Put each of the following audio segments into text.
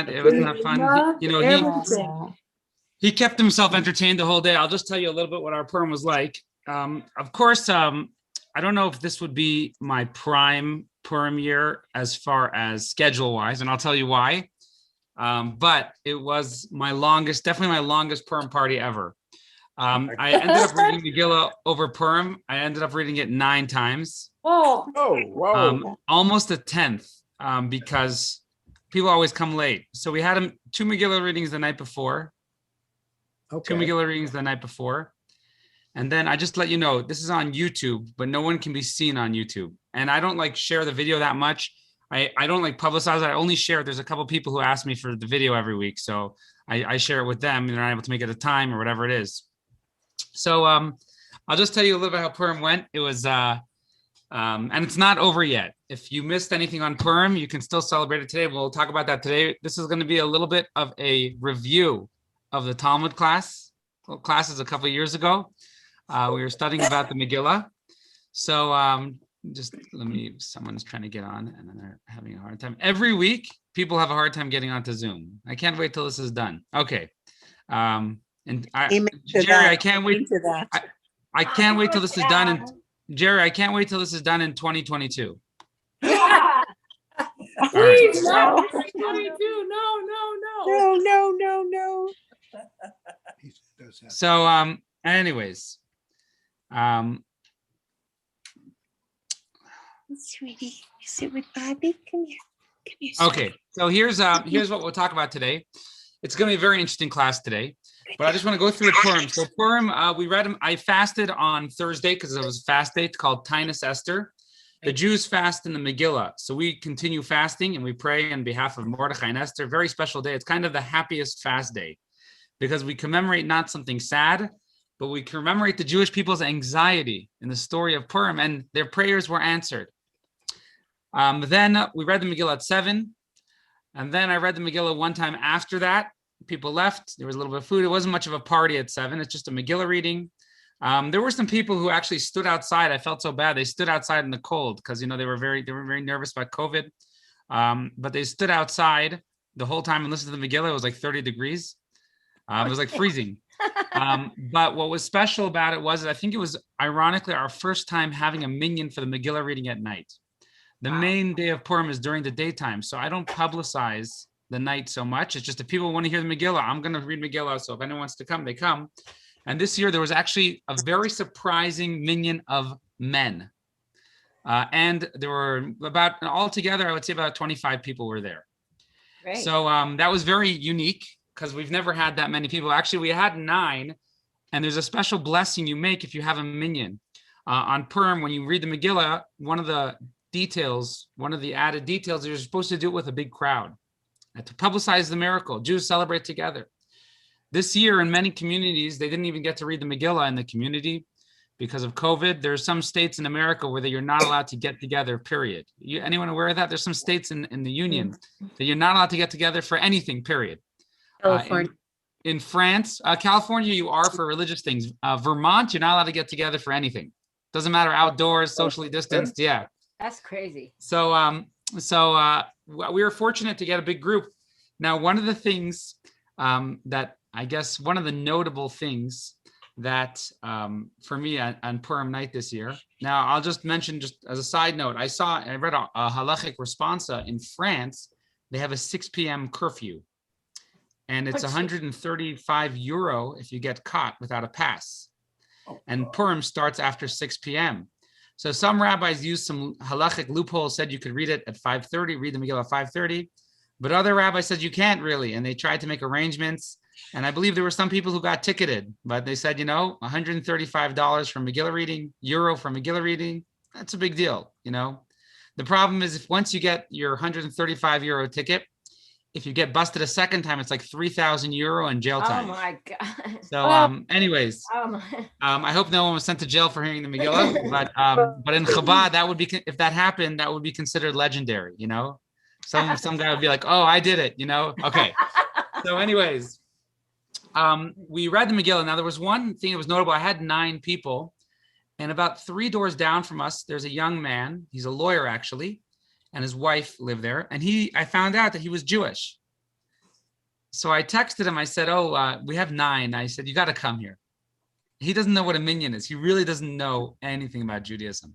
that fun? He kept himself entertained the whole day. I'll just tell you a little bit what our Purim was like. Of course, I don't know if this would be my prime Purim year as far as schedule wise, and I'll tell you why. But it was definitely my longest Purim party ever. I ended up reading Megillah over Purim. I ended up reading it 9 times. Whoa. Almost a 10th, because people always come late. So we had 2 Megillah readings the night before. Okay. 2 Megillah readings the night before. And then I just let you know, this is on YouTube, but no one can be seen on YouTube. And I don't like share the video that much. I don't like publicize it. I only share it. There's a couple of people who ask me for the video every week. So I share it with them and they're not able to make it a time or whatever it is. So I'll just tell you a little bit how Purim went. It was, and it's not over yet. If you missed anything on Purim, you can still celebrate it today. We'll talk about that today. This is going to be a little bit of a review of the Talmud classes a couple of years ago. We were studying about the Megillah. So someone's trying to get on and then they're having a hard time. Every week, people have a hard time getting onto Zoom. I can't wait till this is done. Okay. Jerry, I can't wait. I can't wait till this is done. And Jerry, I can't wait till this is done in 2022. Please, no. 2022. No. So, anyways, sweetie, you sit with Bobby. Come here. Okay, so here's what we'll talk about today. It's going to be a very interesting class today, but I just want to go through the Purim. So Purim, we read them. I fasted on Thursday because it was a fast day. It's called Tainus Esther. The Jews fast in the Megillah. So we continue fasting and we pray on behalf of Mordechai and Esther. Very special day. It's kind of the happiest fast day because we commemorate not something sad, but we commemorate the Jewish people's anxiety in the story of Purim, and their prayers were answered. Then we read the Megillah at 7. And then I read the Megillah one time after that. People left. There was a little bit of food. It wasn't much of a party at 7. It's just a Megillah reading. There were some people who actually stood outside. I felt so bad. They stood outside in the cold because, they were very nervous about COVID. But they stood outside the whole time and listened to the Megillah. It was like 30 degrees. It was like freezing. But what was special about it was, I think it was ironically our first time having a minyan for the Megillah reading at night. The main day of Purim is during the daytime. So I don't publicize the night so much. It's just if people want to hear the Megillah, I'm going to read Megillah. So if anyone wants to come, they come. And this year there was actually a very surprising minyan of men. And there were about, altogether, I would say about 25 people were there. Great. So that was very unique because we've never had that many people. Actually, we had 9. And there's a special blessing you make if you have a minyan. On Purim, when you read the Megillah, one of the added details, you're supposed to do it with a big crowd to publicize the miracle. Jews celebrate together. This year, in many communities, they didn't even get to read the Megillah in the community because of COVID. There's some states in America where you're not allowed to get together, period. Anyone aware of that? There's some states in the Union that you're not allowed to get together for anything, period. In France, California, you are for religious things. Vermont, you're not allowed to get together for anything. Doesn't matter, outdoors, socially distanced, yeah. That's crazy. So we were fortunate to get a big group. Now, one of the things that I guess one of the notable things that for me on Purim night this year. Now, I'll just mention just as a side note, I read a halachic responsa in France. They have a 6 p.m. curfew, and it's 135 euro if you get caught without a pass. And Purim starts after 6 p.m. So some rabbis used some halachic loopholes, said you could read it at 5:30, read the Megillah at 5:30, but other rabbis said you can't really, and they tried to make arrangements. And I believe there were some people who got ticketed, but they said, $135 for Megillah reading, euro for Megillah reading, that's a big deal, The problem is if once you get your 135 euro ticket, if you get busted a second time, it's like 3,000 euro in jail time. Oh my God. So anyways, I hope no one was sent to jail for hearing the Megillah, but in Chabad, that would be, if that happened, that would be considered legendary, Some guy would be like, oh, I did it, Okay. So anyways, we read the Megillah. Now there was one thing that was notable. I had 9 people, and about 3 doors down from us, there's a young man. He's a lawyer actually, and his wife lived there. And I found out that he was Jewish. so I texted him. I said, "Oh, we have 9." I said, "You got to come here." He doesn't know what a minyan is. He really doesn't know anything about Judaism.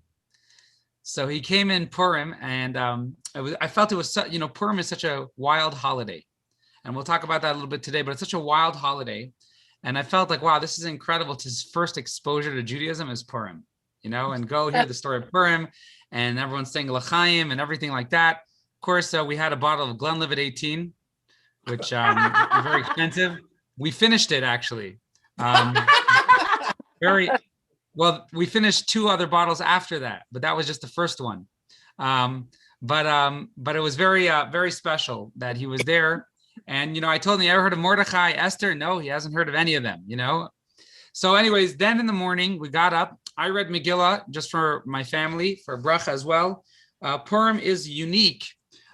So he came in Purim, and I felt it was, Purim is such a wild holiday, and we'll talk about that a little bit today. But it's such a wild holiday, and I felt like, wow, this is incredible. To his first exposure to Judaism is Purim, and go hear the story of Purim, and everyone's saying l'chaim and everything like that. Of course, we had a bottle of Glenlivet 18, which was very expensive. We finished it actually. Very well. We finished 2 other bottles after that, but that was just the first one. But it was very very special that he was there. And I told him, "You ever heard of Mordechai, Esther?" No, he hasn't heard of any of them. So, anyways, then in the morning we got up. I read Megillah just for my family, for bracha as well. Purim is unique.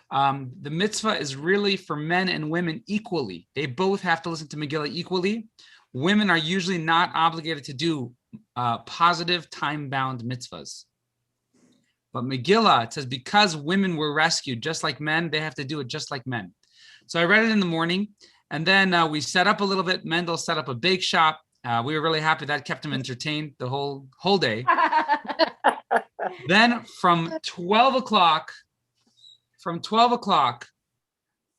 The mitzvah is really for men and women equally. They both have to listen to Megillah equally. Women are usually not obligated to do positive time-bound mitzvahs. But Megillah, it says because women were rescued just like men, they have to do it just like men. So I read it in the morning, and then we set up a little bit. Mendel set up a bake shop. We were really happy. That kept him entertained the whole day. Then from 12 o'clock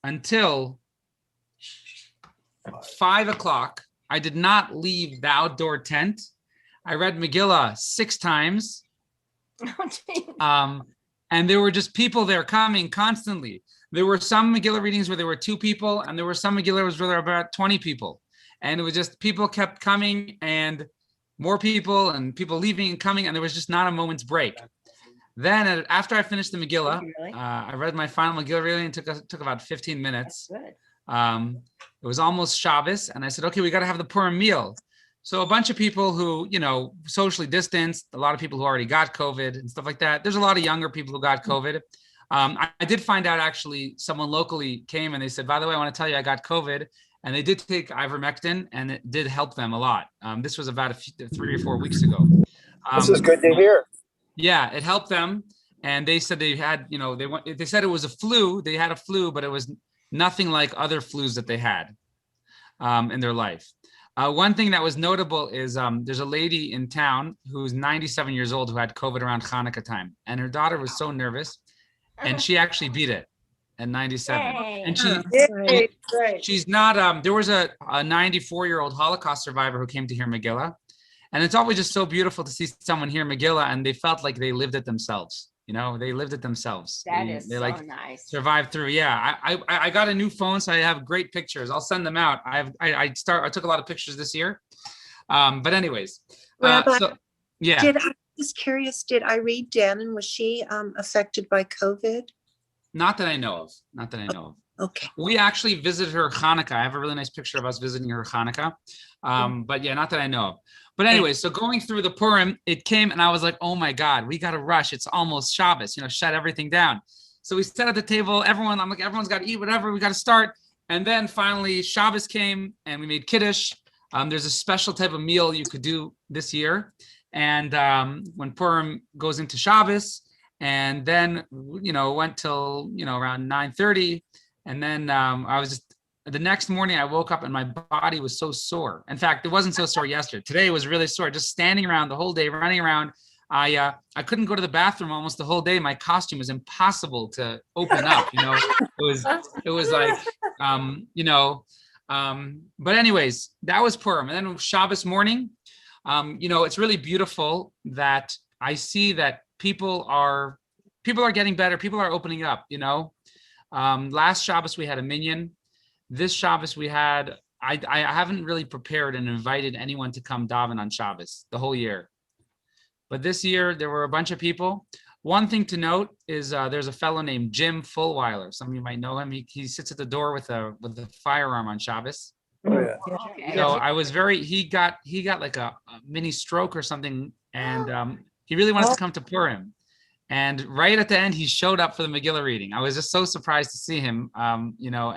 until 5 o'clock, I did not leave the outdoor tent. I read Megillah 6 times. And there were just people there coming constantly. There were some Megillah readings where there were 2 people, and there were some Megillah where there were about 20 people. And it was just people kept coming, and more people, and people leaving and coming, and there was just not a moment's break. Then after I finished the Megillah, I read my final Megillah reading, and took about 15 minutes. It was almost Shabbos, and I said, okay, we got to have the Purim meal. So a bunch of people who, socially distanced, a lot of people who already got COVID and stuff like that. There's a lot of younger people who got COVID. I did find out actually someone locally came and they said, by the way, I want to tell you I got COVID. And they did take ivermectin, and it did help them a lot. This was about 3 or 4 weeks ago. This is good to hear. Yeah, it helped them. And they said they had, they said it was a flu. They had a flu, but it was nothing like other flus that they had in their life. One thing that was notable is there's a lady in town who's 97 years old who had COVID around Hanukkah time. And her daughter was so nervous, and she actually beat it at 97. And she's not, there was a 94-year-old Holocaust survivor who came to hear Megillah. And it's always just so beautiful to see someone hear Megillah, and they felt like they lived it themselves. They lived it themselves. They so like nice. Survived through. Yeah, I got a new phone, so I have great pictures. I'll send them out. I took a lot of pictures this year. But anyways, Rabbi, yeah. I'm just curious, did Irene Dannon, was she affected by COVID? Not that I know of. Okay. We actually visited her Hanukkah. I have a really nice picture of us visiting her Hanukkah. But yeah, not that I know of. But anyway, so going through the Purim, it came and I was like, oh my God, we got to rush. It's almost Shabbos, shut everything down. So we sat at the table, everyone's got to eat whatever, we got to start. And then finally Shabbos came and we made Kiddush. There's a special type of meal you could do this year. And when Purim goes into Shabbos, and then, went till, around 9:30. And then I was just, the next morning I woke up and my body was so sore. In fact, it wasn't so sore yesterday. Today it was really sore, just standing around the whole day, running around. I couldn't go to the bathroom almost the whole day. My costume was impossible to open up. It was like, but anyways, that was Purim. And then Shabbos morning, it's really beautiful that I see that people are getting better. People are opening up, Last Shabbos we had a minyan. This Shabbos we had, I haven't really prepared and invited anyone to come daven on Shabbos the whole year. But this year there were a bunch of people. One thing to note is there's a fellow named Jim Fullweiler. Some of you might know him. He sits at the door with a firearm on Shabbos. Oh, yeah. Okay. So I was he got like a mini stroke or something, and he really wanted to come to Purim. And right at the end, he showed up for the Megillah reading. I was just so surprised to see him, and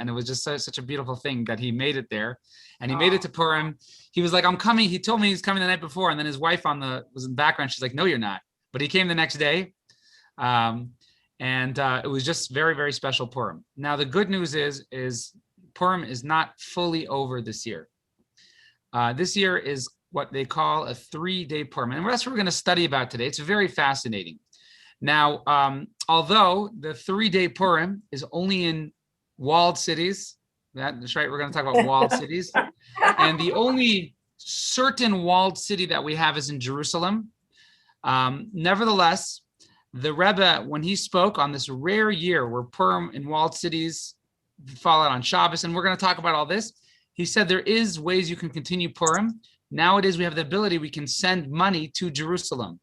it was just such a beautiful thing that he made it there. And he made it to Purim. He was like, I'm coming. He told me he's coming the night before. And then his wife was in the background. She's like, no, you're not. But he came the next day. And it was just very, very special Purim. Now, the good news is Purim is not fully over this year. This year is what they call a 3-day Purim. And that's what we're going to study about today. It's very fascinating. Now, although the 3-day Purim is only in walled cities, that's right, we're going to talk about walled cities. And the only certain walled city that we have is in Jerusalem. Nevertheless, the Rebbe, when he spoke on this rare year where Purim in walled cities fall out on Shabbos, and we're going to talk about all this, he said there is ways you can continue Purim. Nowadays, we have the ability, we can send money to Jerusalem.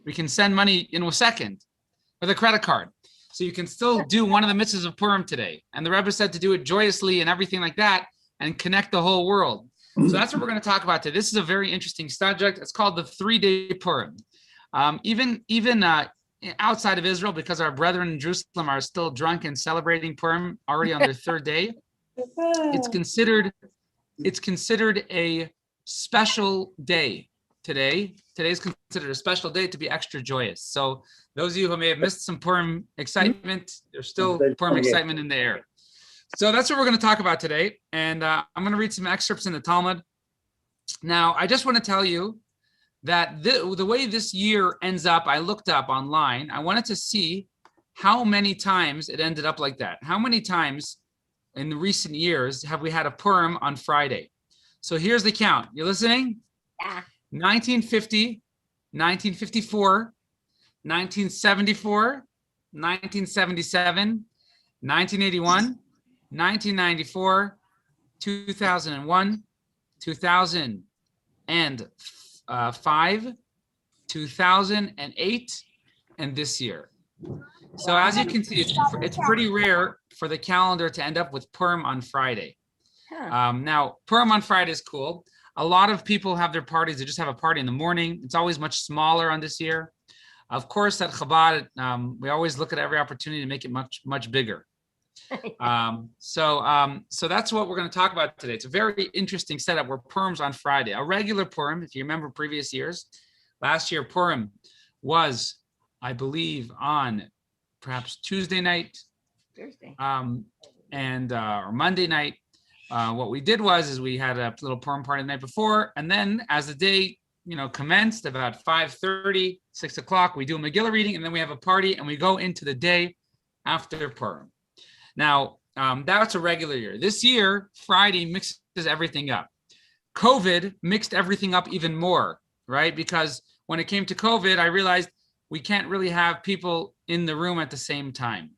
We can send money in a second with a credit card. So you can still do one of the mitzvahs of Purim today. And the Rebbe said to do it joyously and everything like that and connect the whole world. So that's what we're going to talk about today. This is a very interesting subject. It's called the 3-day Purim. Even outside of Israel, because our brethren in Jerusalem are still drunk and celebrating Purim already on their 3rd day, it's considered a special day today. Today is considered a special day to be extra joyous. So those of you who may have missed some Purim excitement, there's still Purim excitement in the air. So that's what we're going to talk about today. And I'm going to read some excerpts in the Talmud. Now, I just want to tell you that the way this year ends up, I looked up online. I wanted to see how many times it ended up like that. How many times in the recent years have we had a Purim on Friday? So here's the count. You listening? Yeah. 1950, 1954, 1974, 1977, 1981, 1994, 2001, 2005, 2008, and this year. So as you can see, it's pretty rare for the calendar to end up with Purim on Friday. Now, Purim on Friday is cool. A lot of people have their parties. They just have a party in the morning. It's always much smaller on this year. Of course, at Chabad, we always look at every opportunity to make it much, much bigger. So that's what we're going to talk about today. It's a very interesting setup where Purim's on Friday. A regular Purim, if you remember previous years, last year Purim was, I believe, on perhaps Tuesday night, Thursday, or Monday night. What we did is we had a little Purim party the night before, and then as the day commenced about 5:30, 6 o'clock, we do a Megillah reading, and then we have a party, and we go into the day after Purim. Now, that's a regular year. This year, Friday mixes everything up. COVID mixed everything up even more, right? Because when it came to COVID, I realized we can't really have people in the room at the same time.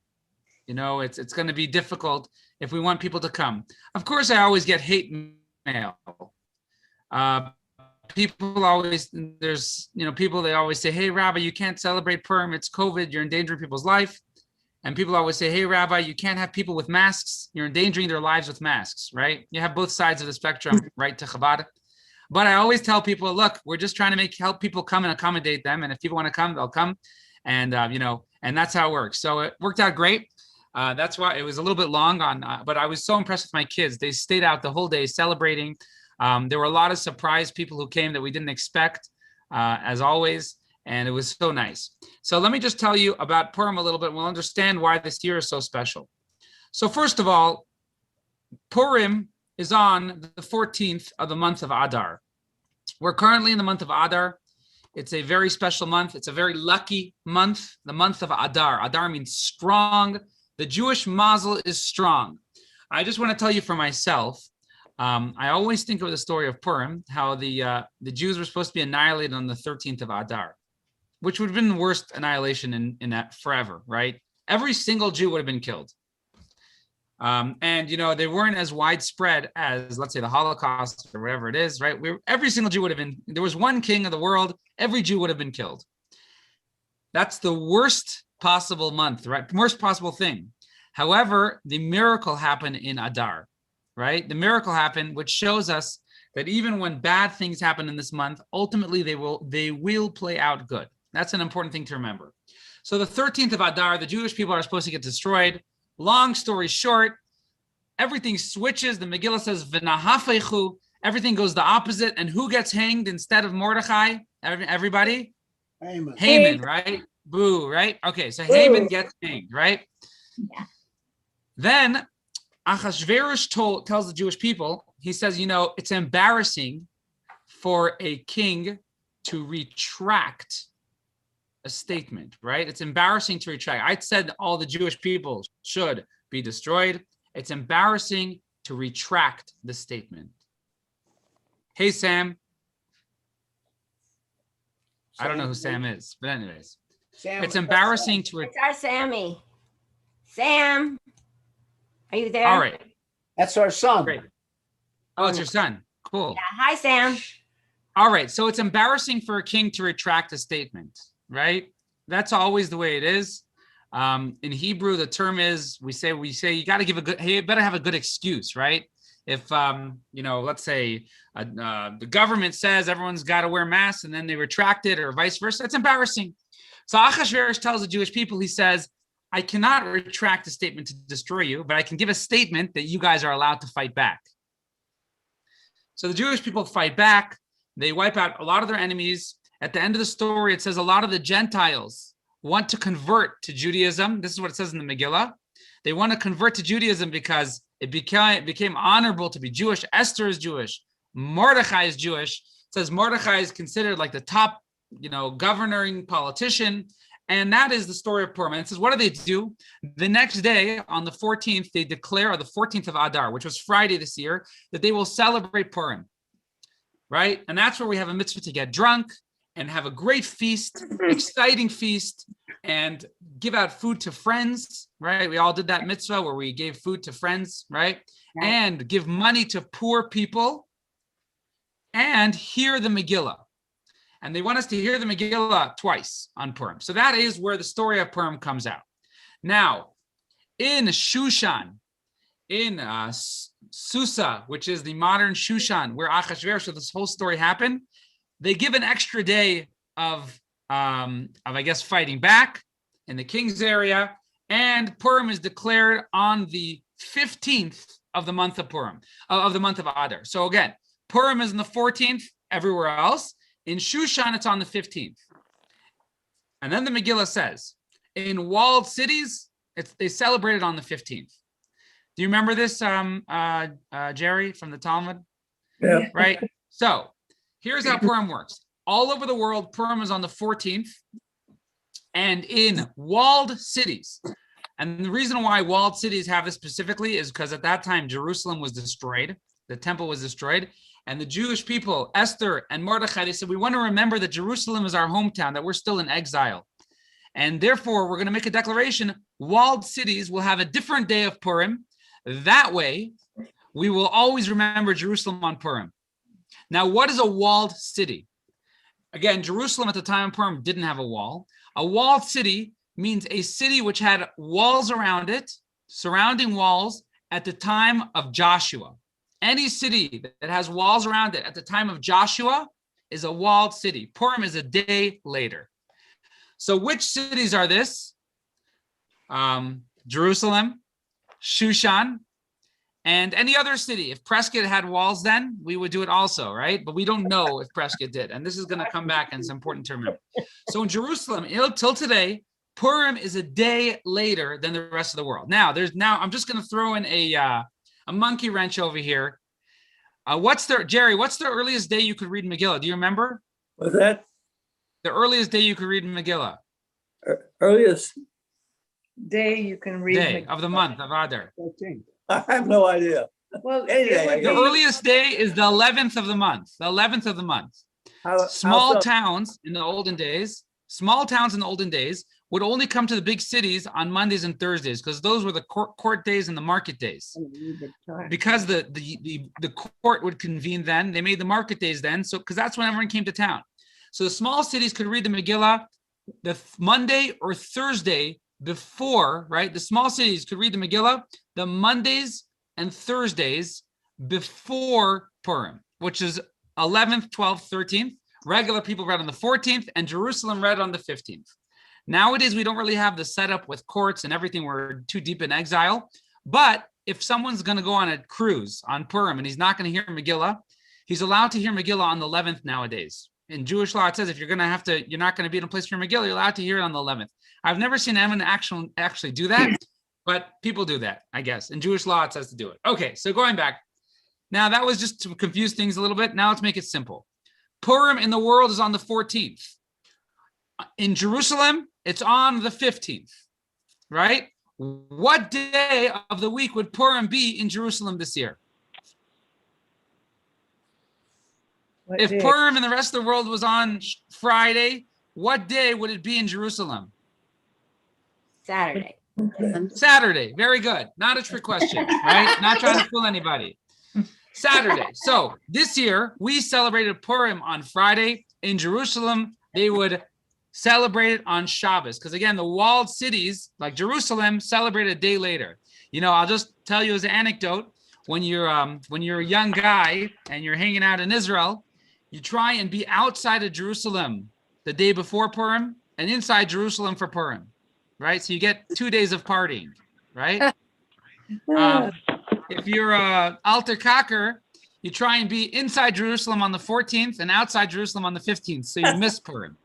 It's going to be difficult if we want people to come. Of course, I always get hate mail. People always, people, they always say, hey, Rabbi, you can't celebrate Purim. It's COVID. You're endangering people's life. And people always say, hey, Rabbi, you can't have people with masks. You're endangering their lives with masks, right? You have both sides of the spectrum, right, to Chabad. But I always tell people, look, we're just trying to help people come and accommodate them. And if people want to come, they'll come. And, and that's how it works. So it worked out great. That's why it was a little bit long but I was so impressed with my kids. They stayed out the whole day celebrating. There were a lot of surprise people who came that we didn't expect, as always. And it was so nice. So let me just tell you about Purim a little bit. We'll understand why this year is so special. So first of all, Purim is on the 14th of the month of Adar. We're currently in the month of Adar. It's a very special month. It's a very lucky month, the month of Adar. Adar means strong. The Jewish mazel is strong. I just want to tell you for myself, I always think of the story of Purim, how the Jews were supposed to be annihilated on the 13th of Adar, which would have been the worst annihilation in that forever, right? Every single Jew would have been killed. And they weren't as widespread as, let's say, the Holocaust or whatever it is, right? Every single Jew would have been, there was one king of the world, every Jew would have been killed. That's the worst possible month, right? Worst possible thing. However, the miracle happened in Adar, right? The miracle happened, which shows us that even when bad things happen in this month, ultimately they will play out good. That's an important thing to remember. So the 13th of Adar, the Jewish people are supposed to get destroyed. Long story short, everything switches. The Megillah says, "V'nahafechu," everything goes the opposite. And who gets hanged instead of Mordechai? Everybody? Haman, right? Boo, right? Okay, so Haman gets hanged, right? Yeah. Then Achashverosh tells the Jewish people, he says, it's embarrassing for a king to retract a statement, right? It's embarrassing to retract. I said all the Jewish people should be destroyed. It's embarrassing to retract the statement. Hey, Sam. I don't know who Sam is, but anyways, it's embarrassing to. It's our Sammy. Sam, are you there? All right. That's our son. Great. Oh, it's your son. Cool. Yeah. Hi, Sam. All right. So it's embarrassing for a king to retract a statement, right? That's always the way it is. In Hebrew, the term is we say you got to give you better have a good excuse, right? If let's say the government says everyone's got to wear masks and then they retract it, or vice versa, it's embarrassing. So Achashverosh tells the Jewish people, he says, I cannot retract a statement to destroy you, but I can give a statement that you guys are allowed to fight back. So the Jewish people fight back. They wipe out a lot of their enemies. At the end of the story, it says a lot of the Gentiles want to convert to Judaism. This is what it says in the Megillah. They want to convert to Judaism because it became honorable to be Jewish. Esther is Jewish. Mordechai is Jewish. It says Mordechai is considered like the top, governing politician. And that is the story of Purim. And it says, what do they do? The next day, on the 14th, they declare, or the 14th of Adar, which was Friday this year, that they will celebrate Purim, right? And that's where we have a mitzvah to get drunk and have a great feast, exciting feast, and give out food to friends, right? We all did that mitzvah where we gave food to friends, right? And give money to poor people and hear the Megillah. And they want us to hear the Megillah twice on Purim. So that is where the story of Purim comes out. Now, in Shushan, in Susa, which is the modern Shushan, where Achashverosh, so this whole story happened, they give an extra day of I guess, fighting back in the king's area. And Purim is declared on the 15th of the month of Purim, of the month of Adar. So again, Purim is on the 14th everywhere else. In Shushan, it's on the 15th. And then the Megillah says, in walled cities, they celebrate it on the 15th. Do you remember this, Jerry, from the Talmud? Yeah. Right? So here's how Purim works. All over the world, Purim is on the 14th. And in walled cities, and the reason why walled cities have this specifically is because at that time, Jerusalem was destroyed. The temple was destroyed. And the Jewish people, Esther and Mordechai, they said, we want to remember that Jerusalem is our hometown, that we're still in exile. And therefore, we're going to make a declaration, walled cities will have a different day of Purim. That way, we will always remember Jerusalem on Purim. Now, what is a walled city? Again, Jerusalem at the time of Purim didn't have a wall. A walled city means a city which had walls around it, surrounding walls at the time of Joshua. Any city that has walls around it at the time of Joshua is a walled city. Purim is a day later. So which cities are this? Jerusalem, Shushan, and any other city. If Prescott had walls then, we would do it also, right? But we don't know if Prescott did. And this is going to come back and it's important to remember. So in Jerusalem, till today, Purim is a day later than the rest of the world. Now, I'm just going to throw in a monkey wrench over here. Jerry, what's the earliest day you could read Megillah? Do you remember? What's that? The earliest day you could read Megillah? Earliest day you can read. Day of the month of Adar. 13. I have no idea. Well, Anyway, The earliest day is the 11th of the month. The 11th of the month. Small towns in the olden days would only come to the big cities on Mondays and Thursdays because those were the court days and the market days. Because the court would convene then, they made the market days then. So because that's when everyone came to town. So the small cities could read the Megillah the Monday or Thursday before, right? The small cities could read the Megillah the Mondays and Thursdays before Purim, which is 11th, 12th, 13th. Regular people read on the 14th and Jerusalem read on the 15th. Nowadays, we don't really have the setup with courts and everything. We're too deep in exile. But if someone's going to go on a cruise on Purim and he's not going to hear Megillah, he's allowed to hear Megillah on the 11th nowadays. In Jewish law, it says if you're not going to be in a place for Megillah, you're allowed to hear it on the 11th. I've never seen anyone actually do that. but people do that, I guess. In Jewish law, it says to do it. Okay, so going back. Now, that was just to confuse things a little bit. Now let's make it simple. Purim in the world is on the 14th. In Jerusalem, it's on the 15th, right? What day of the week would Purim be in Jerusalem this year? What If day? Purim in the rest of the world was on Friday, what day would it be in Jerusalem? Saturday. Saturday. Very good. Not a trick question, right? Not trying to fool anybody. Saturday. So this year we celebrated Purim on Friday. In Jerusalem, they would celebrate it on Shabbos. Because again, the walled cities like Jerusalem celebrate a day later. You know, I'll just tell you as an anecdote, when you're a young guy and you're hanging out in Israel, you try and be outside of Jerusalem the day before Purim and inside Jerusalem for Purim, right? So you get 2 days of partying, right? If you're a alter kaker, you try and be inside Jerusalem on the 14th and outside Jerusalem on the 15th, so you miss Purim.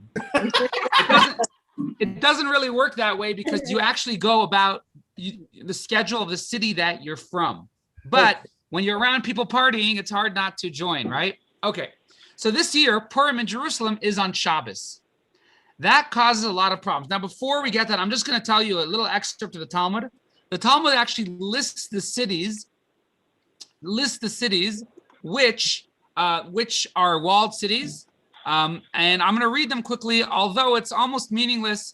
It doesn't really work that way because you actually go about the schedule of the city that you're from. But when you're around people partying, it's hard not to join, right? Okay, so this year, Purim in Jerusalem is on Shabbos. That causes a lot of problems. Now, before we get that, I'm just going to tell you a little excerpt of the Talmud. The Talmud actually lists the cities which are walled cities, and I'm going to read them quickly. Although it's almost meaningless,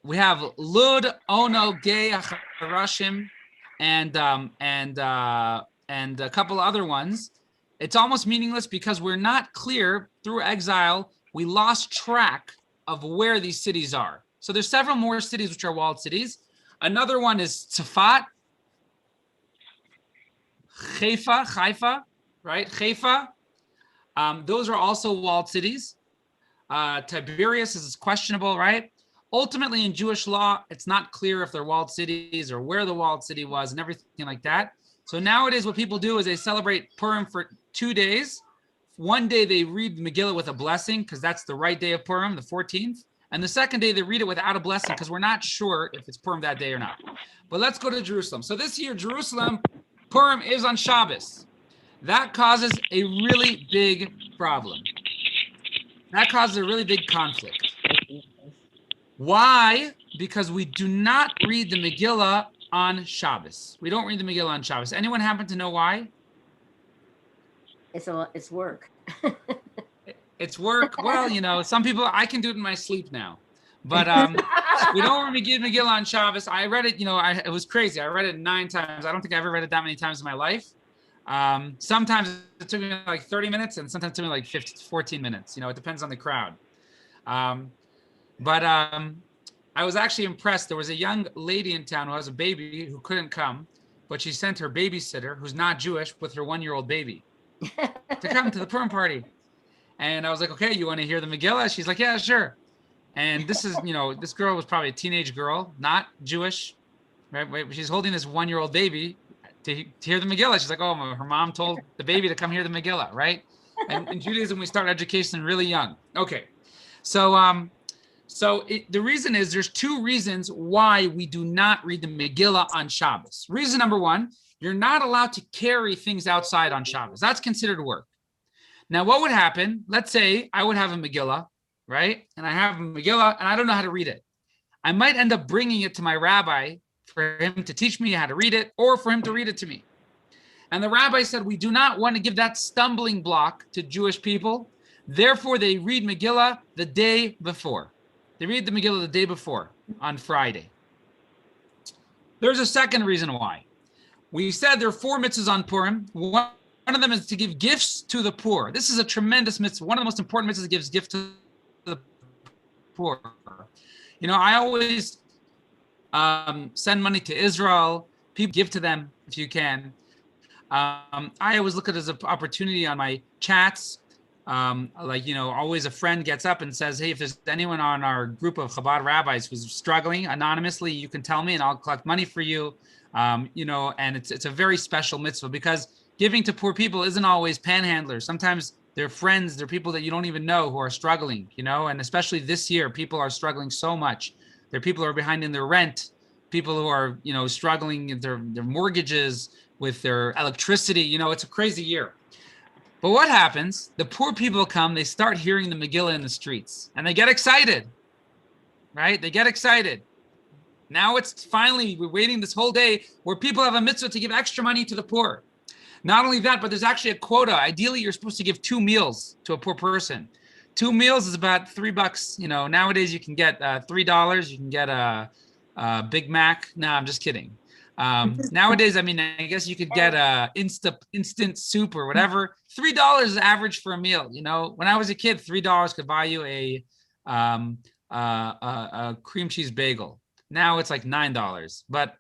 we have Lud, Ono, Gey, Harashim, and a couple other ones. It's almost meaningless because we're not clear through exile. We lost track of where these cities are. So there's several more cities which are walled cities. Another one is Tzfat, Haifa, right? Haifa. Those are also walled cities. Tiberias is questionable, right? Ultimately, in Jewish law, it's not clear if they're walled cities or where the walled city was and everything like that. So nowadays, what people do is they celebrate Purim for 2 days. One day they read the Megillah with a blessing because that's the right day of Purim, the 14th. And the second day they read it without a blessing because we're not sure if it's Purim that day or not. But let's go to Jerusalem. So this year, Jerusalem, Purim is on Shabbos. That causes a really big problem. That causes a really big conflict. Why? Because we do not read the Megillah on Shabbos. We don't read the Megillah on Shabbos. Anyone happen to know why? It's work. It's work. Well, you know, some people, I can do it in my sleep now. But we don't read Megillah on Shabbos. I read it, you know, it was crazy. I read it 9 times. I don't think I ever read it that many times in my life. Sometimes it took me like 30 minutes and sometimes it took me like 14 minutes. You know, it depends on the crowd. But I was actually impressed. There was a young lady in town who has a baby who couldn't come, but she sent her babysitter, who's not Jewish, with her 1-year-old baby to come to the Purim party. And I was like, okay, you want to hear the Megillah? She's like, yeah, sure. And this is, you know, this girl was probably a teenage girl, not Jewish, right? She's holding this 1-year-old baby to hear the Megillah. She's like, oh, her mom told the baby to come hear the Megillah, right? And in Judaism, we start education really young. Okay, so the reason is there's 2 reasons why we do not read the Megillah on Shabbos. Reason number 1, you're not allowed to carry things outside on Shabbos. That's considered work. Now, what would happen? Let's say I would have a Megillah, right? And I have a Megillah and I don't know how to read it. I might end up bringing it to my rabbi for him to teach me how to read it or for him to read it to me. And the rabbi said, we do not want to give that stumbling block to Jewish people. Therefore, they read Megillah the day before. They read the Megillah the day before on Friday. There's a second reason why. We said there are 4 mitzvahs on Purim. One of them is to give gifts to the poor. This is a tremendous mitzvah. One of the most important mitzvahs gives gifts to the poor. You know, I always send money to Israel. People give to them if you can. I always look at it as an opportunity on my chats. Like, you know, always a friend gets up and says, hey, if there's anyone on our group of Chabad rabbis who's struggling anonymously, you can tell me and I'll collect money for you. You know, and it's a very special mitzvah because giving to poor people isn't always panhandlers. Sometimes they're friends, they're people that you don't even know who are struggling, you know, and especially this year, people are struggling so much. There are people who are behind in their rent. people who are, struggling with their mortgages, with their electricity. It's a crazy year. But what happens? The poor people come, they start hearing the Megillah in the streets, and they get excited, right? They get excited. Now it's finally, we're waiting this whole day where people have a mitzvah to give extra money to the poor. Not only that, but there's actually a quota. Ideally, you're supposed to give 2 meals to a poor person. 2 meals is about $3. Nowadays you can get $3. You can get a Big Mac. No, I'm just kidding. Nowadays, I guess you could get instant soup or whatever. $3 is average for a meal. When I was a kid, $3 could buy you a cream cheese bagel. Now it's like $9. But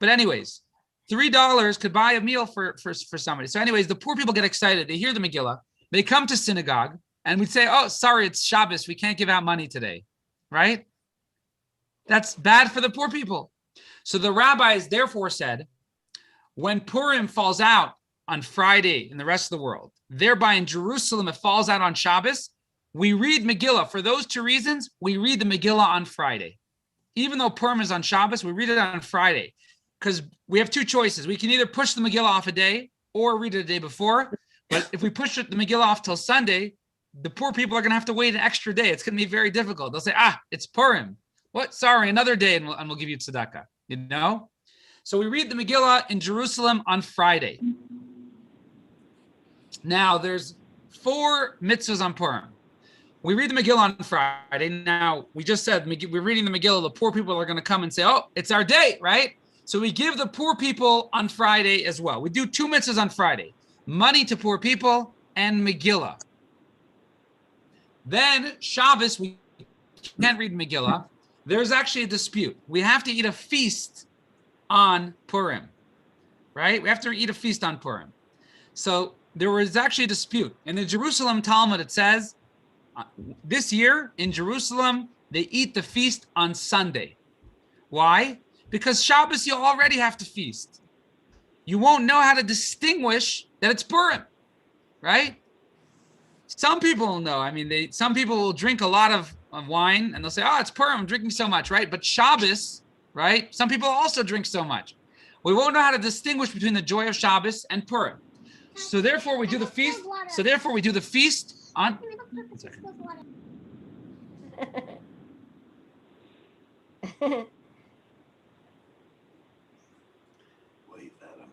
anyways, $3 could buy a meal for somebody. So anyways, the poor people get excited. They hear the Megillah. They come to synagogue, and we'd say, oh, sorry, it's Shabbos. We can't give out money today, right? That's bad for the poor people. So the rabbis therefore said, when Purim falls out on Friday in the rest of the world, thereby in Jerusalem it falls out on Shabbos, we read Megillah. For those 2 reasons, we read the Megillah on Friday. Even though Purim is on Shabbos, we read it on Friday because we have 2 choices. We can either push the Megillah off a day or read it a day before. But if we push the Megillah off till Sunday, the poor people are going to have to wait an extra day. It's going to be very difficult. They'll say, it's Purim. What? Sorry, another day, and we'll give you tzedakah. So we read the Megillah in Jerusalem on Friday. Now, there's 4 mitzvahs on Purim. We read the Megillah on Friday. Now, we just said we're reading the Megillah. The poor people are going to come and say, oh, it's our day, right? So we give the poor people on Friday as well. We do 2 mitzvahs on Friday. Money to poor people and Megillah. Then Shabbos, we can't read Megillah. There's actually a dispute. We have to eat a feast on Purim, right? We have to eat a feast on Purim. So there was actually a dispute. In the Jerusalem Talmud, it says, this year in Jerusalem, they eat the feast on Sunday. Why? Because Shabbos, you already have to feast. You won't know how to distinguish that it's Purim, right? Some people will know. Some people will drink a lot of wine and they'll say, oh, it's Purim, I'm drinking so much, right? But Shabbos, right? Some people also drink so much. We won't know how to distinguish between the joy of Shabbos and Purim. So therefore we do the feast. On. One second. Wave at him.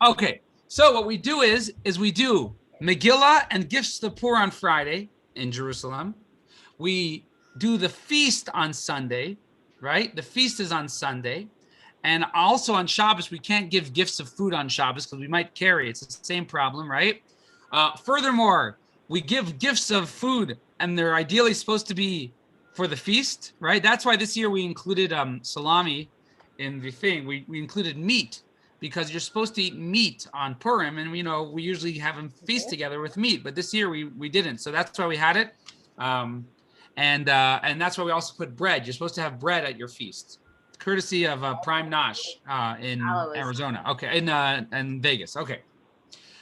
Okay, so what we do is we do Megillah and gifts to the poor on Friday in Jerusalem. We do the feast on Sunday, right? The feast is on Sunday. And also on Shabbos, we can't give gifts of food on Shabbos because we might carry. It's the same problem, right? Furthermore, we give gifts of food and they're ideally supposed to be for the feast, right? That's why this year we included salami in the thing. We included meat because you're supposed to eat meat on Purim. And, we usually have them feast together with meat. But this year we didn't. So that's why we had it. And that's why we also put bread. You're supposed to have bread at your feast. Courtesy of Prime Nosh in Arizona. Okay, in Vegas. Okay.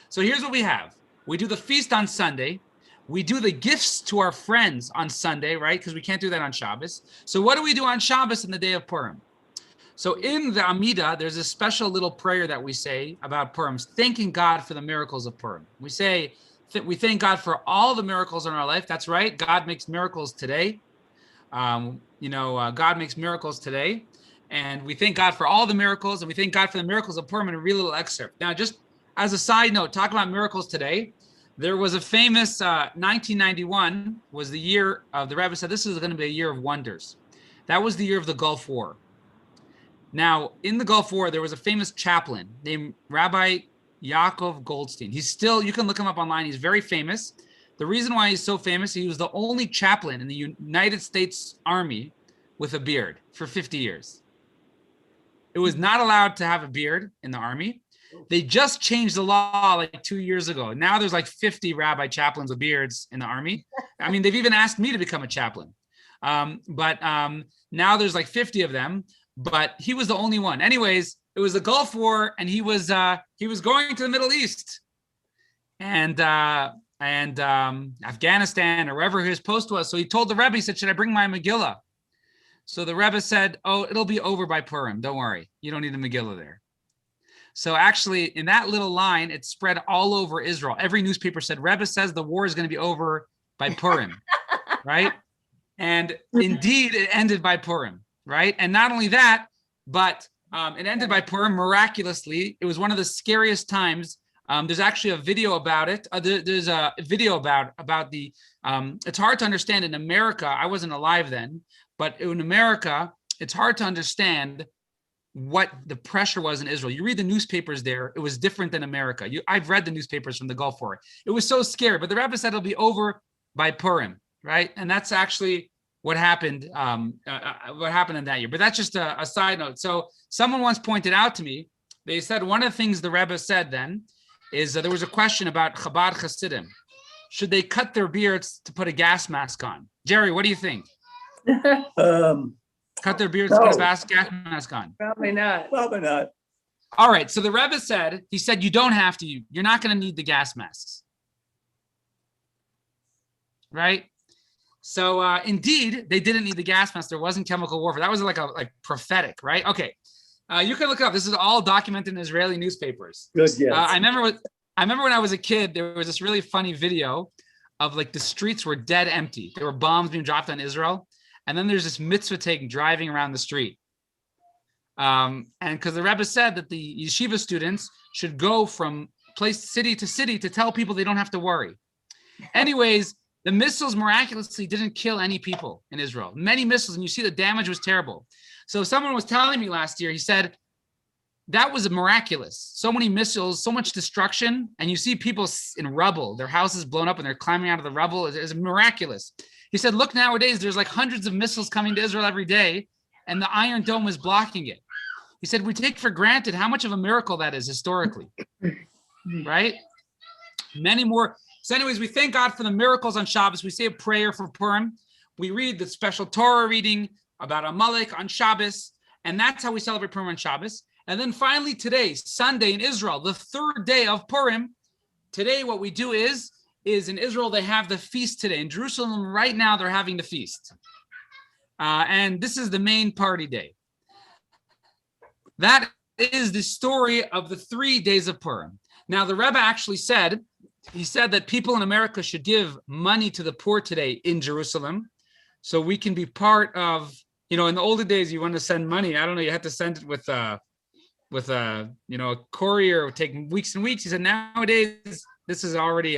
So here's what we have. We do the feast on Sunday. We do the gifts to our friends on Sunday, right? Because we can't do that on Shabbos. So what do we do on Shabbos in the day of Purim? So in the Amidah, there's a special little prayer that we say about Purim, thanking God for the miracles of Purim. We say, we thank God for all the miracles in our life. That's right. God makes miracles today. God makes miracles today. And we thank God for all the miracles, and we thank God for the miracles of Purim in a real little excerpt. Now, just as a side note, talk about miracles today. There was a famous 1991 was the year of the Rebbe said this is going to be a year of wonders. That was the year of the Gulf War. Now, in the Gulf War, there was a famous chaplain named Rabbi Yaakov Goldstein. He's still, you can look him up online. He's very famous. The reason why he's so famous, he was the only chaplain in the United States Army with a beard for 50 years. It was not allowed to have a beard in the army. They just changed the law like 2 years ago. Now there's like 50 rabbi chaplains with beards in the army. They've even asked me to become a chaplain. But now there's like 50 of them, but he was the only one. Anyways, it was the Gulf War and he was going to the Middle East. And and Afghanistan or wherever his post was. So he told the Rebbe, he said, should I bring my Megillah? So the Rebbe said, oh, it'll be over by Purim. Don't worry. You don't need a Megillah there. So actually, in that little line, it spread all over Israel. Every newspaper said, Rebbe says the war is going to be over by Purim, right? And indeed, it ended by Purim, right? And not only that, but it ended by Purim miraculously. It was one of the scariest times. There's actually a video about it. There's a video about the, it's hard to understand in America. I wasn't alive then, but in America, it's hard to understand what the pressure was in Israel. You read the newspapers there, it was different than America. I've read the newspapers from the Gulf War. It was so scary, but the Rebbe said it'll be over by Purim, right? And that's actually what happened in that year. But that's just a side note. So someone once pointed out to me, they said one of the things the Rebbe said then is there was a question about Chabad Hasidim. Should they cut their beards to put a gas mask on? Jerry, what do you think? Cut their beards to put a gas mask on? Probably not. Probably not. All right. So the Rebbe said, he said, you don't have to. You're not going to need the gas masks. Right? So indeed, they didn't need the gas mask. There wasn't chemical warfare. That was like prophetic, right? Okay. You can look it up. This is all documented in Israeli newspapers. Good, yes. I remember when I was a kid, there was this really funny video of like the streets were dead empty. There were bombs being dropped on Israel. And then there's this mitzvah taking driving around the street. And because the Rebbe said that the yeshiva students should go from city to city to tell people they don't have to worry. Anyways, the missiles miraculously didn't kill any people in Israel. Many missiles, and you see the damage was terrible. So someone was telling me last year, he said, that was miraculous. So many missiles, so much destruction, and you see people in rubble, their houses blown up and they're climbing out of the rubble. It's miraculous. He said, look, nowadays, there's like hundreds of missiles coming to Israel every day, and the Iron Dome is blocking it. He said, we take for granted how much of a miracle that is historically, right? Many more. So anyways, we thank God for the miracles on Shabbos. We say a prayer for Purim. We read the special Torah reading about Amalek on Shabbos, and that's how we celebrate Purim on Shabbos. And then finally today, Sunday in Israel, the third day of Purim, today what we do is in Israel, they have the feast today. In Jerusalem right now, they're having the feast. And this is the main party day. That is the story of the 3 days of Purim. Now, the Rebbe actually said, he said that people in America should give money to the poor today in Jerusalem so we can be part of, in the older days, you want to send money. I don't know, you had to send it with a courier. It would take weeks and weeks. He said nowadays, this is already,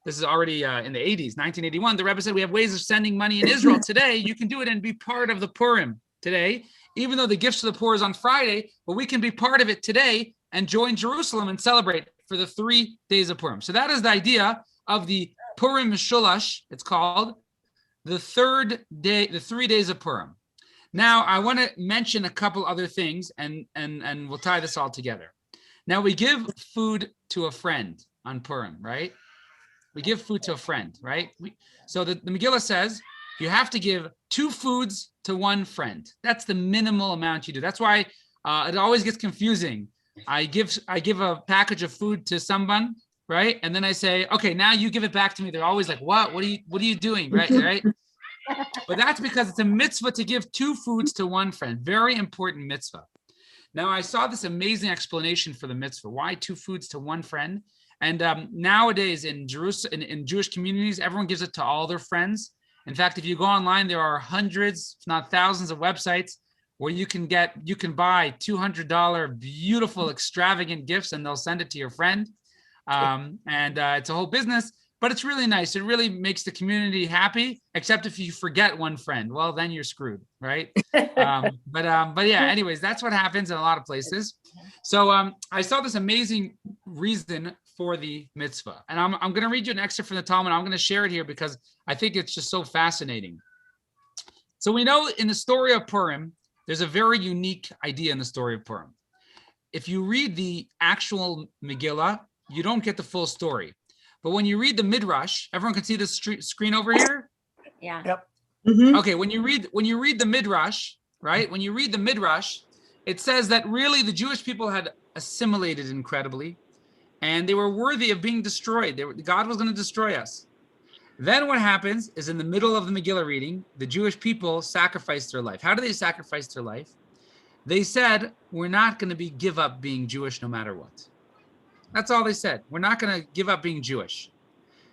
this is already in the 80s, 1981. The Rebbe said we have ways of sending money in Israel today. You can do it and be part of the Purim today, even though the gifts to the poor is on Friday, but we can be part of it today and join Jerusalem and celebrate for the 3 days of Purim. So that is the idea of the Purim Mishulash. It's called the 3rd day, the 3 days of Purim. Now, I want to mention a couple other things, and we'll tie this all together. Now, we give food to a friend on Purim, right? We give food to a friend, right? So the Megillah says you have to give 2 foods to 1 friend. That's the minimal amount you do. That's why it always gets confusing. I give a package of food to someone, right? And then I say, okay, now you give it back to me. They're always like, what? What are you doing? Right? But that's because it's a mitzvah to give 2 foods to 1 friend. Very important mitzvah. Now, I saw this amazing explanation for the mitzvah. Why 2 foods to 1 friend? And nowadays in Jerusalem, in Jewish communities, everyone gives it to all their friends. In fact, if you go online, there are hundreds, if not thousands of websites where you can buy $200 beautiful, extravagant gifts, and they'll send it to your friend. It's a whole business, but it's really nice. It really makes the community happy, except if you forget 1 friend, well, then you're screwed, right? But yeah, anyways, that's what happens in a lot of places. So I saw this amazing reason for the mitzvah, and I'm going to read you an excerpt from the Talmud. I'm going to share it here because I think it's just so fascinating. So we know in the story of Purim, there's a very unique idea in the story of Purim. If you read the actual Megillah, you don't get the full story. But when you read the Midrash, everyone can see the screen over here? Yeah. Yep. Mhm. Okay, when you read the Midrash, right? When you read the Midrash, it says that really the Jewish people had assimilated incredibly. and they were worthy of being destroyed. God was going to destroy us. Then what happens is in the middle of the Megillah reading, the Jewish people sacrificed their life. How do they sacrifice their life? They said, we're not going to give up being Jewish no matter what. That's all they said. We're not going to give up being Jewish.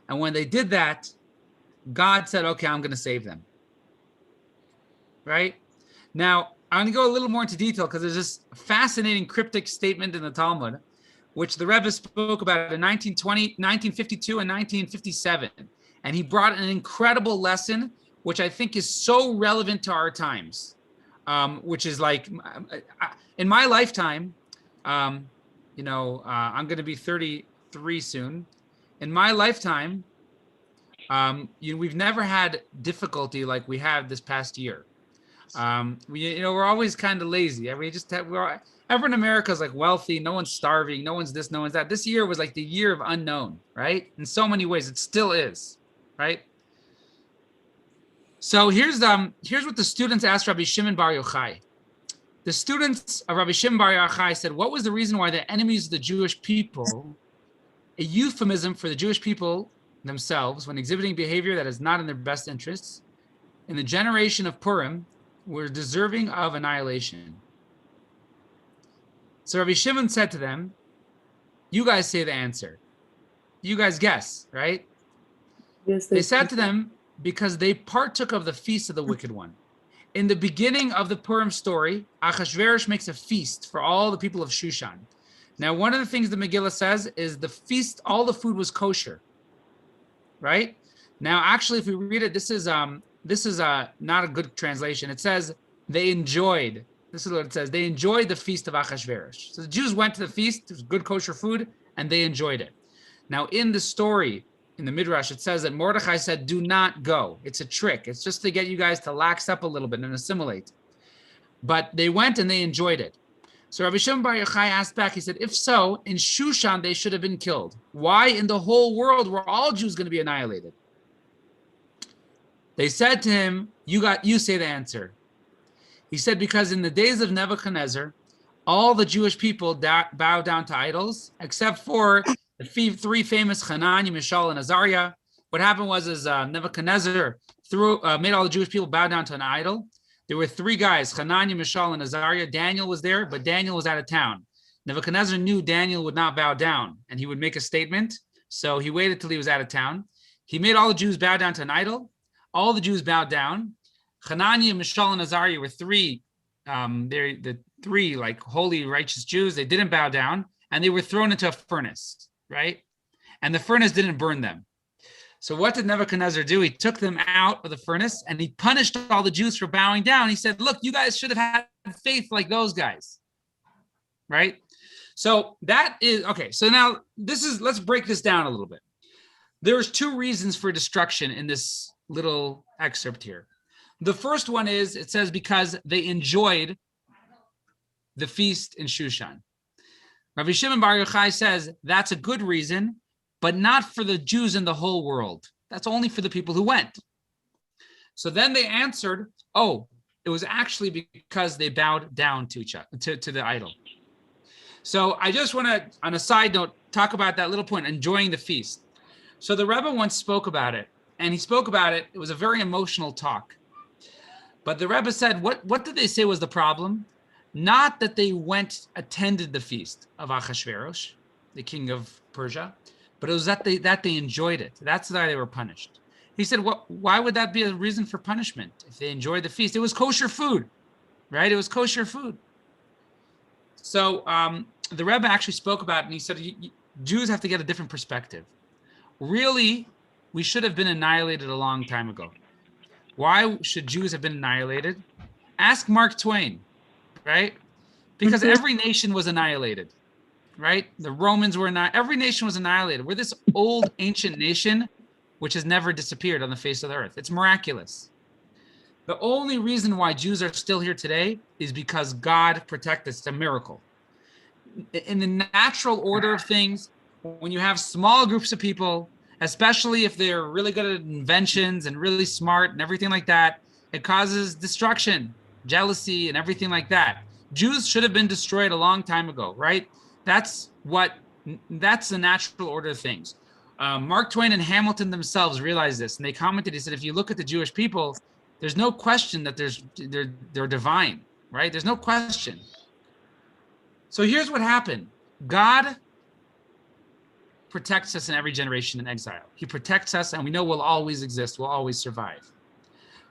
And when they did that, God said, okay, I'm going to save them. Right? Now, I'm going to go a little more into detail because there's this fascinating cryptic statement in the Talmud, which the Rebbe spoke about in 1920, 1952, and 1957. And he brought an incredible lesson, which I think is so relevant to our times, which is like, in my lifetime, I'm going to be 33 soon. In my lifetime, we've never had difficulty like we have this past year. We're always kind of lazy. Everyone in America is like wealthy. No one's starving. No one's this, no one's that. This year was like the year of unknown, right? In so many ways, it still is, right? So here's what the students asked Rabbi Shimon Bar Yochai. The students of Rabbi Shimon Bar Yochai said, what was the reason why the enemies of the Jewish people, a euphemism for the Jewish people themselves, when exhibiting behavior that is not in their best interests, in the generation of Purim, were deserving of annihilation? So Rabbi Shimon said to them, you guys say the answer. You guys guess, right? Yes, They said to them, because they partook of the feast of the wicked one. In the beginning of the Purim story, Achashverosh makes a feast for all the people of Shushan. Now, one of the things the Megillah says is the feast, all the food was kosher, right? Now, actually, if we read it, this is not a good translation. It says they enjoyed. This is what it says. They enjoyed the feast of Achashverosh. So the Jews went to the feast. It was good kosher food, and they enjoyed it. Now, in the story, in the Midrash, it says that Mordechai said, do not go. It's a trick. It's just to get you guys to lax up a little bit and assimilate. But they went and they enjoyed it. So Rabbi Shimon Bar Yochai asked back, he said, if so, in Shushan, they should have been killed. Why in the whole world were all Jews going to be annihilated? They said to him, you say the answer. He said, because in the days of Nebuchadnezzar, all the Jewish people bowed down to idols, except for the three famous Hanani, Mishael, and Azariah. What happened was Nebuchadnezzar made all the Jewish people bow down to an idol. There were three guys, Hanani, Mishael, and Azariah. Daniel was there, but Daniel was out of town. Nebuchadnezzar knew Daniel would not bow down, and he would make a statement. So he waited till he was out of town. He made all the Jews bow down to an idol. All the Jews bowed down. Hanani, Mishael, and Azariah were three. They're the three like holy, righteous Jews. They didn't bow down, and they were thrown into a furnace, right? And the furnace didn't burn them. So what did Nebuchadnezzar do? He took them out of the furnace and he punished all the Jews for bowing down. He said, look, you guys should have had faith like those guys, right? So that is, okay, so now let's break this down a little bit. There's two reasons for destruction in this little excerpt here. The first one is, it says, because they enjoyed the feast in Shushan. Rabbi Shimon Bar Yochai says that's a good reason, but not for the Jews in the whole world. That's only for the people who went. So then they answered, oh, it was actually because they bowed down to each other, to the idol. So I just want to, on a side note, talk about that little point, enjoying the feast. So the Rebbe once spoke about it, and he spoke about it. It was a very emotional talk. But the Rebbe said, what did they say was the problem? Not that they attended the feast of Achashverosh, the king of Persia, but it was that they enjoyed it. That's why they were punished. He said, why would that be a reason for punishment if they enjoyed the feast? It was kosher food, right? It was kosher food. So the Rebbe actually spoke about it, and he said, Jews have to get a different perspective. Really, we should have been annihilated a long time ago. Why should Jews have been annihilated? Ask Mark Twain, right? Because every nation was annihilated, right? The Romans were not, every nation was annihilated. We're this old ancient nation which has never disappeared on the face of the earth. It's miraculous. The only reason why Jews are still here today is because God protected us. It's a miracle. In the natural order of things, when you have small groups of people, especially if they're really good at inventions and really smart and everything like that, it causes destruction, jealousy, and everything like that. Jews should have been destroyed a long time ago, right? That's what That's the natural order of things. Mark Twain and Hamilton themselves realized this, and they commented. He said, if you look at the Jewish people, there's no question that they're divine, right? There's no question. So here's what happened. God protects us in every generation in exile. He protects us, and we know we'll always exist. We'll always survive.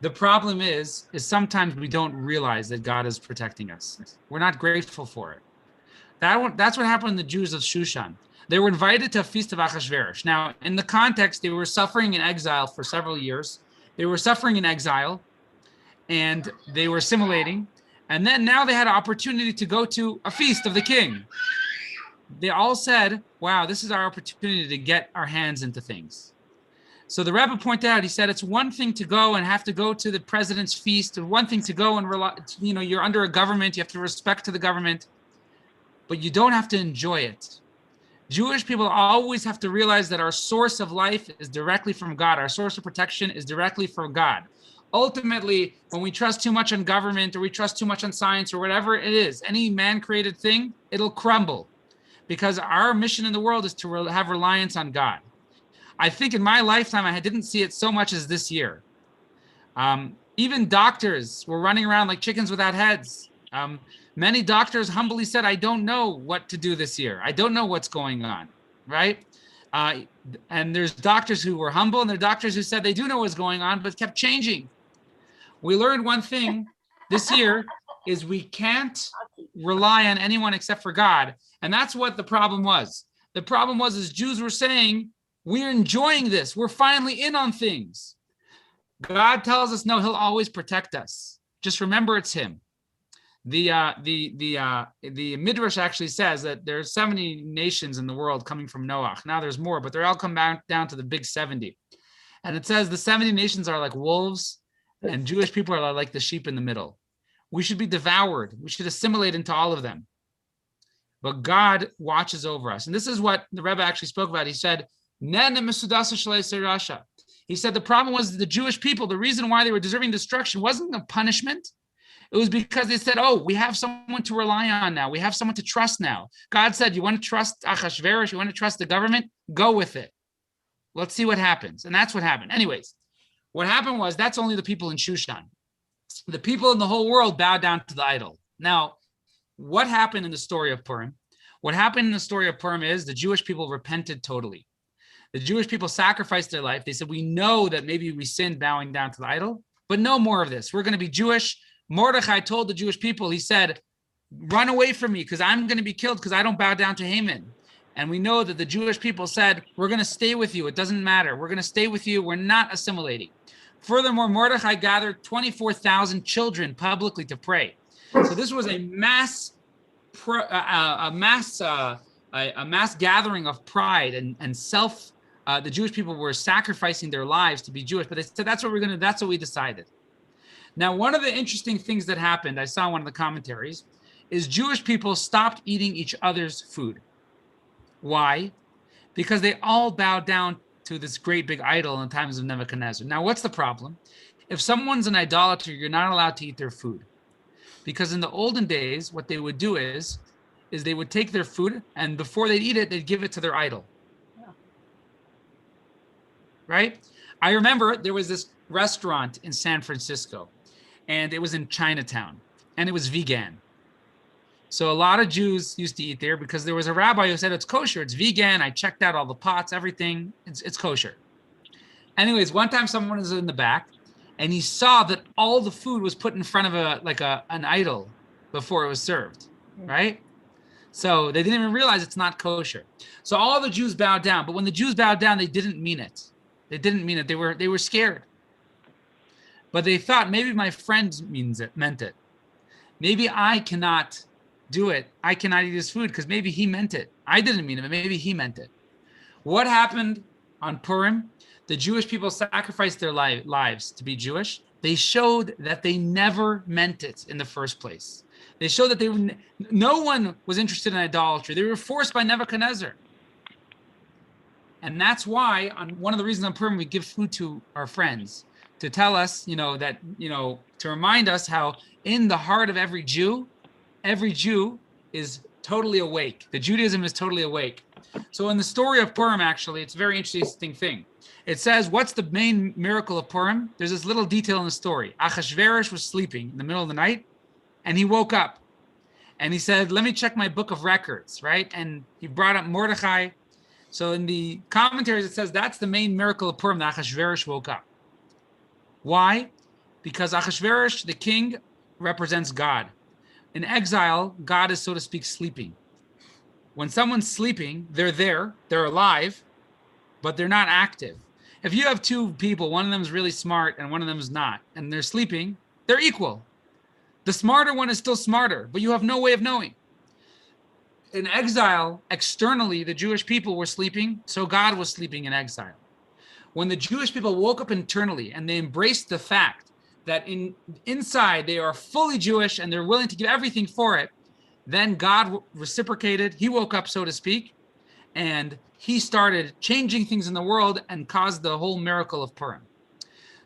The problem is sometimes we don't realize that God is protecting us. We're not grateful for it. That's what happened to the Jews of Shushan. They were invited to a feast of Achashverosh. Now, in the context, they were suffering in exile for several years. They were suffering in exile, and they were assimilating. And then now they had an opportunity to go to a feast of the king. They all said, wow, this is our opportunity to get our hands into things. So the Rebbe pointed out, he said, it's one thing to go and have to go to the president's feast, and one thing to go and rely, you're under a government, you have to respect to the government, but you don't have to enjoy it. Jewish people always have to realize that our source of life is directly from God. Our source of protection is directly from God. Ultimately, when we trust too much on government or we trust too much on science or whatever it is, any man-created thing, it'll crumble, because our mission in the world is to have reliance on God. I think in my lifetime, I didn't see it so much as this year. Even doctors were running around like chickens without heads. Many doctors humbly said, I don't know what to do this year. I don't know what's going on, right? And there's doctors who were humble, and there are doctors who said they do know what's going on, but kept changing. We learned one thing this year is we can't rely on anyone except for God. And that's what the problem was. The problem was is Jews were saying, we're enjoying this. We're finally in on things. God tells us, no, he'll always protect us. Just remember it's him. The Midrash actually says that there's 70 nations in the world coming from Noah. Now there's more, but they're all come down to the big 70. And it says the 70 nations are like wolves, and Jewish people are like the sheep in the middle. We should be devoured. We should assimilate into all of them. But God watches over us. And this is what the Rebbe actually spoke about. He said, he said the problem was the Jewish people, the reason why they were deserving destruction wasn't a punishment. It was because they said, oh, we have someone to rely on now. We have someone to trust now. God said, you want to trust Achashverosh? You want to trust the government? Go with it. Let's see what happens. And that's what happened. Anyways, what happened was that's only the people in Shushan. The people in the whole world bowed down to the idol. Now, what happened in the story of Purim? What happened in the story of Purim is the Jewish people repented totally. The Jewish people sacrificed their life. They said, we know that maybe we sinned bowing down to the idol, but no more of this. We're going to be Jewish. Mordechai told the Jewish people, he said, run away from me because I'm going to be killed because I don't bow down to Haman. And we know that the Jewish people said, we're going to stay with you. It doesn't matter. We're going to stay with you. We're not assimilating. Furthermore, Mordechai gathered 24,000 children publicly to pray. So this was a mass gathering of pride and self. The Jewish people were sacrificing their lives to be Jewish, but they said, that's what we're going to, that's what we decided. Now, one of the interesting things that happened, I saw one of the commentaries, is Jewish people stopped eating each other's food. Why? Because they all bowed down to this great big idol in times of Nebuchadnezzar. Now, what's the problem? If someone's an idolater, you're not allowed to eat their food. Because in the olden days, what they would do is they would take their food, and before they'd eat it, they'd give it to their idol. Right? I remember there was this restaurant in San Francisco, and it was in Chinatown, and it was vegan. So a lot of Jews used to eat there because there was a rabbi who said, it's kosher, it's vegan. I checked out all the pots, everything, it's kosher. Anyways, one time someone was in the back, and he saw that all the food was put in front of an idol before it was served, right? So they didn't even realize it's not kosher. So all the Jews bowed down, but when the Jews bowed down, they didn't mean it. They didn't mean it. They were scared. But they thought maybe my friend meant it. Maybe I cannot do it. I cannot eat his food because maybe he meant it. I didn't mean it, but maybe he meant it. What happened on Purim? The Jewish people sacrificed their lives to be Jewish. They showed that they never meant it in the first place. They showed that no one was interested in idolatry. They were forced by Nebuchadnezzar. And that's why, one of the reasons on Purim we give food to our friends, to tell us, to remind us how in the heart of every Jew is totally awake. The Judaism is totally awake. So in the story of Purim, actually, it's a very interesting thing. It says, what's the main miracle of Purim? There's this little detail in the story. Achashverosh was sleeping in the middle of the night, and he woke up. And he said, let me check my book of records, right? And he brought up Mordechai. So in the commentaries, it says that's the main miracle of Purim, that Achashverosh woke up. Why? Because Achashverosh, the king, represents God. In exile, God is, so to speak, sleeping. When someone's sleeping, they're there, they're alive, but they're not active. If you have two people, one of them is really smart and one of them is not, and they're sleeping, they're equal. The smarter one is still smarter, but you have no way of knowing. In exile, externally, the Jewish people were sleeping, so God was sleeping in exile. When the Jewish people woke up internally and they embraced the fact that inside they are fully Jewish and they're willing to give everything for it, then God reciprocated. He woke up, so to speak, and he started changing things in the world and caused the whole miracle of Purim.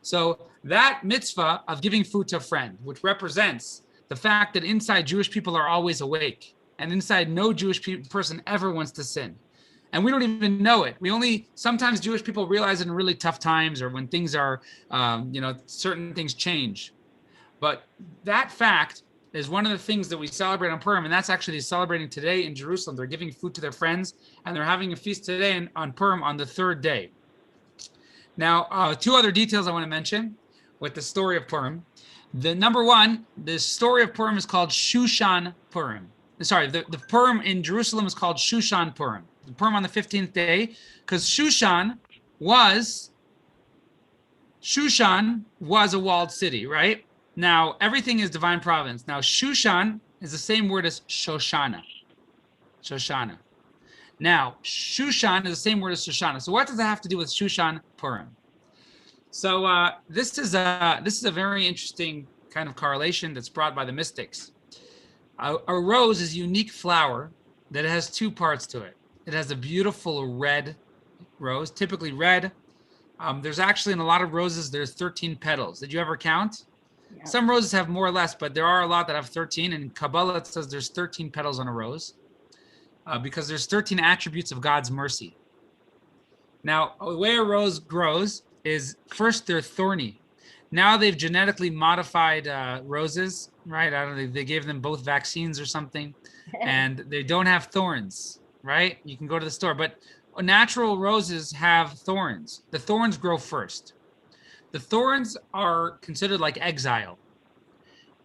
So that mitzvah of giving food to a friend, which represents the fact that inside Jewish people are always awake, and inside no Jewish person ever wants to sin. And we don't even know it. Sometimes Jewish people realize it in really tough times or when things are, certain things change. But that fact is one of the things that we celebrate on Purim, and that's actually celebrating today in Jerusalem. They're giving food to their friends, and they're having a feast today on Purim on the third day. Now, two other details I want to mention with the story of Purim. The number one, the story of Purim is called Shushan Purim. Sorry, the Purim in Jerusalem is called Shushan Purim. The Purim on the 15th day, because Shushan was a walled city, right? Now, everything is divine providence. Now, Shushan is the same word as Shoshana. Shoshana. Now, Shushan is the same word as Shoshana. So what does that have to do with Shushan Purim? So this is a very interesting kind of correlation that's brought by the mystics. A rose is a unique flower that has two parts to it. It has a beautiful red rose, typically red. There's actually in a lot of roses, there's 13 petals. Did you ever count? Yeah. Some roses have more or less, but there are a lot that have 13. And in Kabbalah, it says there's 13 petals on a rose because there's 13 attributes of God's mercy. Now, the way a rose grows is first they're thorny. Now they've genetically modified roses, right? I don't know, they gave them both vaccines or something, and they don't have thorns, right? You can go to the store, but natural roses have thorns. The thorns grow first. The thorns are considered like exile.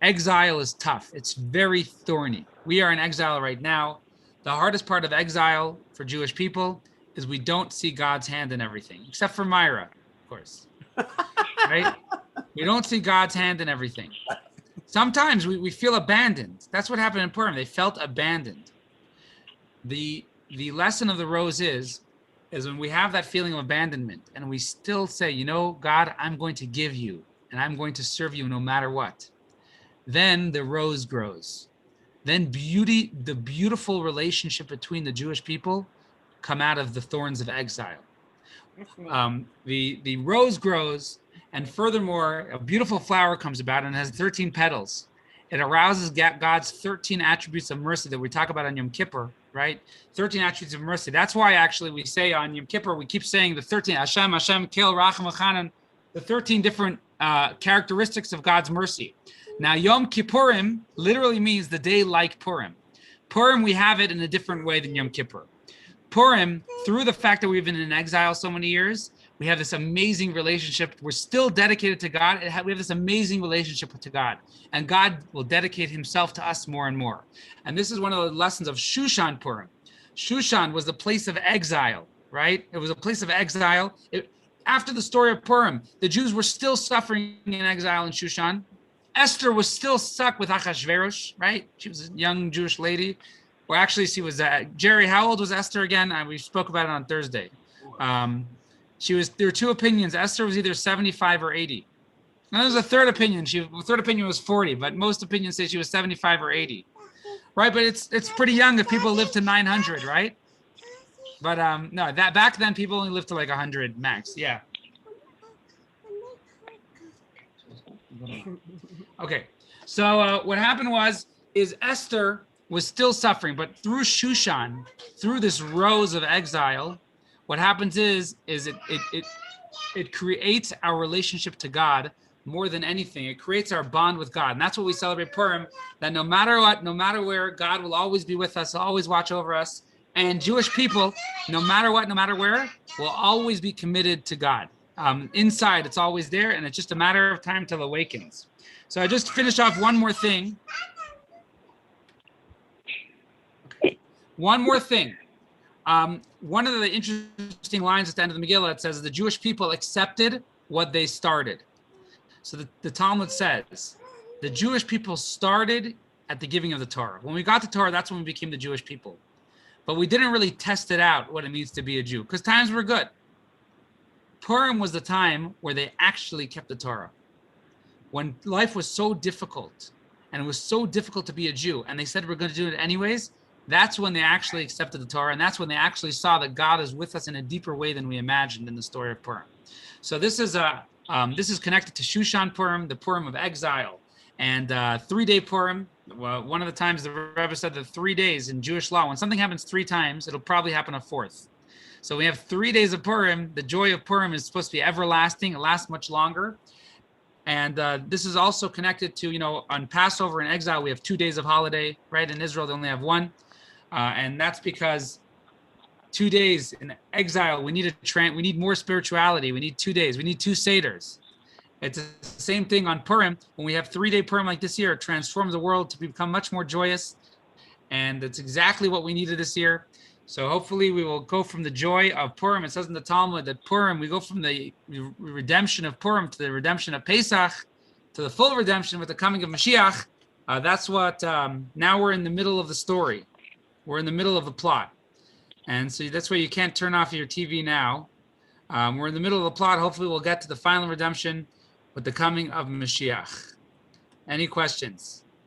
Exile is tough. It's very thorny. We are in exile right now. The hardest part of exile for Jewish people is we don't see God's hand in everything, except for Myra, of course, right? We don't see God's hand in everything. Sometimes we feel abandoned. That's what happened in Purim. They felt abandoned. The lesson of the rose is when we have that feeling of abandonment and we still say, you know, God, I'm going to give you and I'm going to serve you no matter what. Then the rose grows. Then the beautiful relationship between the Jewish people come out of the thorns of exile. The rose grows, and furthermore, a beautiful flower comes about and has 13 petals. It arouses God's 13 attributes of mercy that we talk about on Yom Kippur, right? 13 attributes of mercy. That's why actually we say on Yom Kippur, we keep saying the 13, Hashem, Kel, Racham, Chanan, the 13 different characteristics of God's mercy. Now, Yom Kippurim literally means the day like Purim. Purim, we have it in a different way than Yom Kippur. Purim, through the fact that we've been in exile so many years, we have this amazing relationship. We're still dedicated to God. We have this amazing relationship to God. And God will dedicate himself to us more and more. And this is one of the lessons of Shushan Purim. Shushan was the place of exile, right? It was a place of exile. After the story of Purim, the Jews were still suffering in exile in Shushan. Esther was still stuck with Achashverosh, right? She was a young Jewish lady. Or actually, she was, Jerry, how old was Esther again? We spoke about it on Thursday. There were two opinions. Esther was either 75 or 80. Now, there's a third opinion. The third opinion was 40, but most opinions say she was 75 or 80. Right, but it's pretty young if people live to 900, right? But no, that back then people only lived to like 100 max. Yeah. Okay, so what happened is Esther was still suffering, but through Shushan, through this rose of exile, what happens is it creates our relationship to God more than anything. It creates our bond with God. And that's what we celebrate Purim, that no matter what, no matter where, God will always be with us, always watch over us. And Jewish people, no matter what, no matter where, will always be committed to God. Inside, it's always there, and it's just a matter of time till it awakens. So I just finished off one more thing. One more thing. One of the interesting lines at the end of the Megillah, it says the Jewish people accepted what they started. So the Talmud says the Jewish people started at the giving of the Torah. When we got the Torah, that's when we became the Jewish people. But we didn't really test it out, what it means to be a Jew, because times were good. Purim was the time where they actually kept the Torah. When life was so difficult, and it was so difficult to be a Jew, and they said we're going to do it anyways, that's when they actually accepted the Torah, and that's when they actually saw that God is with us in a deeper way than we imagined in the story of Purim. So this is connected to Shushan Purim, the Purim of exile, and 3-day Purim. Well, one of the times the Rebbe said that 3 days in Jewish law, when something happens 3 times, it'll probably happen a 4th. So we have 3 days of Purim. The joy of Purim is supposed to be everlasting. It lasts much longer. And this is also connected to, on Passover and exile, we have 2 days of holiday, right? In Israel, they only have 1. And that's because 2 days in exile, we need more spirituality. We need 2 days. We need 2 Seders. It's the same thing on Purim. When we have 3-day Purim like this year, it transforms the world to become much more joyous. And it's exactly what we needed this year. So hopefully we will go from the joy of Purim. It says in the Talmud that Purim, we go from the redemption of Purim to the redemption of Pesach, to the full redemption with the coming of Mashiach. That's what, now we're in the middle of the story. We're in the middle of the plot. And so that's why you can't turn off your TV now. We're in the middle of the plot. Hopefully we'll get to the final redemption with the coming of Mashiach. Any questions?